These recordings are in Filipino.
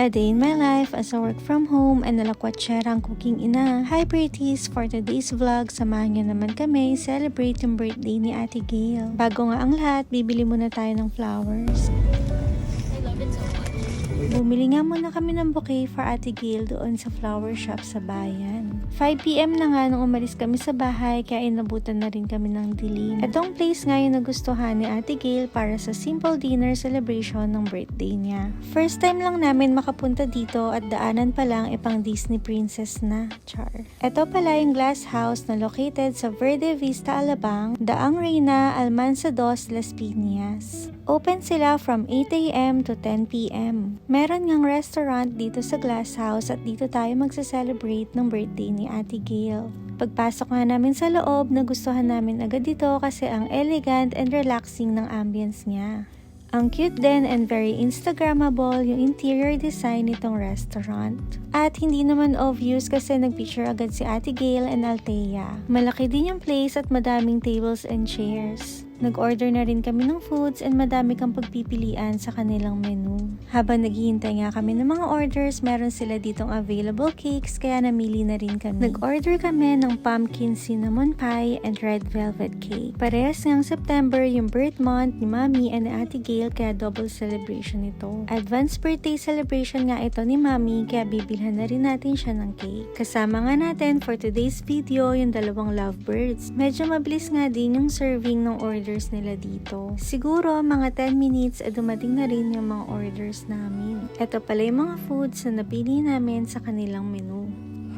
A day in my life as a work from home and nalakwatsera ang cooking ina. Hi pretties! For today's vlog, samahan niyo naman kami celebrate yung birthday ni Ate Gail. Bago nga ang lahat, bibili muna tayo ng flowers. Bumili nga muna kami ng bouquet for Ate Gail doon sa flower shop sa bayan. 5 PM na nga nung umalis kami sa bahay kaya inabutan na rin kami ng dilim. Itong place nga yung nagustuhan ni Ate Gail para sa simple dinner celebration ng birthday niya. First time lang namin makapunta dito at daanan pa lang ipang Disney princess na. Char. Ito pala yung glass house na located sa Verde Vista, Alabang, Daang Reina, Almanza Dos, Las Piñas. Open sila from 8 AM to 10 PM. Meron ngang restaurant dito sa glass house at dito tayo magsa-celebrate ng birthday ni Ate Gail. Pagpasok nga namin sa loob, nagustuhan namin agad dito kasi ang elegant and relaxing ng ambience niya. Ang cute din and very Instagrammable yung interior design nitong restaurant. At hindi naman obvious kasi nagpicture agad si Ate Gail and Althea. Malaki din yung place at madaming tables and chairs. Nag-order na rin kami ng foods and madami kang pagpipilian sa kanilang menu. Habang naghihintay nga kami ng mga orders, meron sila ditong available cakes kaya namili na rin kami. Nag-order kami ng pumpkin cinnamon pie and red velvet cake. Parehas ngang September yung birth month ni Mami and ni Ate Gail kaya double celebration ito. Advanced birthday celebration nga ito ni Mami kaya bibilhan na rin natin siya ng cake. Kasama nga natin for today's video yung dalawang lovebirds. Medyo mabilis nga din yung serving ng orders nila dito. Siguro mga 10 minutes dumating na rin yung mga orders namin. Ito pala yung mga foods na napili namin sa kanilang menu.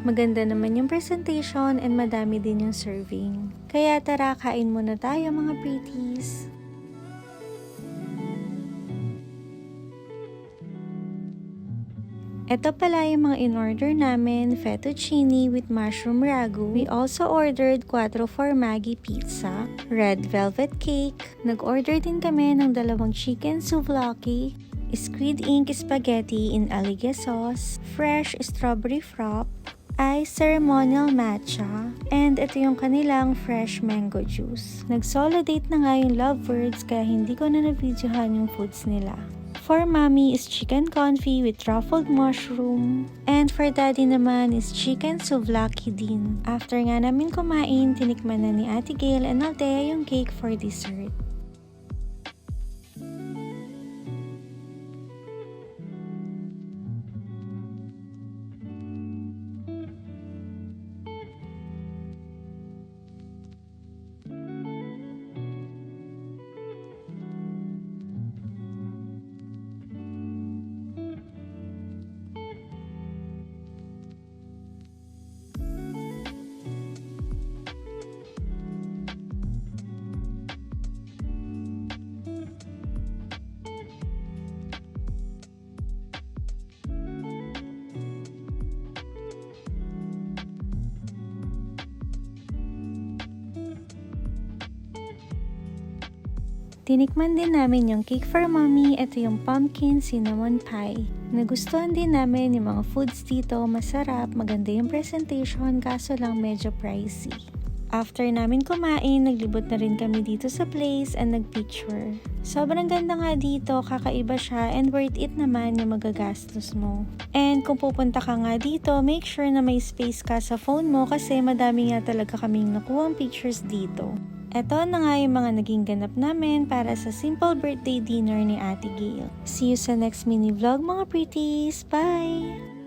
Maganda naman yung presentation and madami din yung serving. Kaya tara, kain muna tayo mga pretties! Ito pala yung mga in-order namin, fettuccine with mushroom ragu. We also ordered 4 for Maggi pizza, red velvet cake. Nag-order din kami ng 2 chicken souvlaki, squid ink spaghetti in alige sauce, fresh strawberry frap, ice ceremonial matcha, and ito yung kanilang fresh mango juice. Nag-solo date na nga yung lovebirds kaya hindi ko na na-videohan yung foods nila. For Mommy is chicken confit with truffled mushroom. And for Daddy naman is chicken souvlaki din. After nga namin kumain, tinikman na ni Ate Gail and Althea yung cake for dessert. Tinikman din namin yung cake for Mommy, ito yung pumpkin cinnamon pie. Nagustuhan din namin yung mga foods dito, masarap, maganda yung presentation, kaso lang medyo pricey. After namin kumain, naglibot na rin kami dito sa place and nagpicture. Sobrang ganda nga dito, kakaiba siya and worth it naman yung magagastos mo. And kung pupunta ka nga dito, make sure na may space ka sa phone mo kasi madami nga talaga kaming nakuhang pictures dito. Ito na nga yung mga naging ganap namin para sa simple birthday dinner ni Ate Gail. See you sa next mini vlog mga pretties! Bye!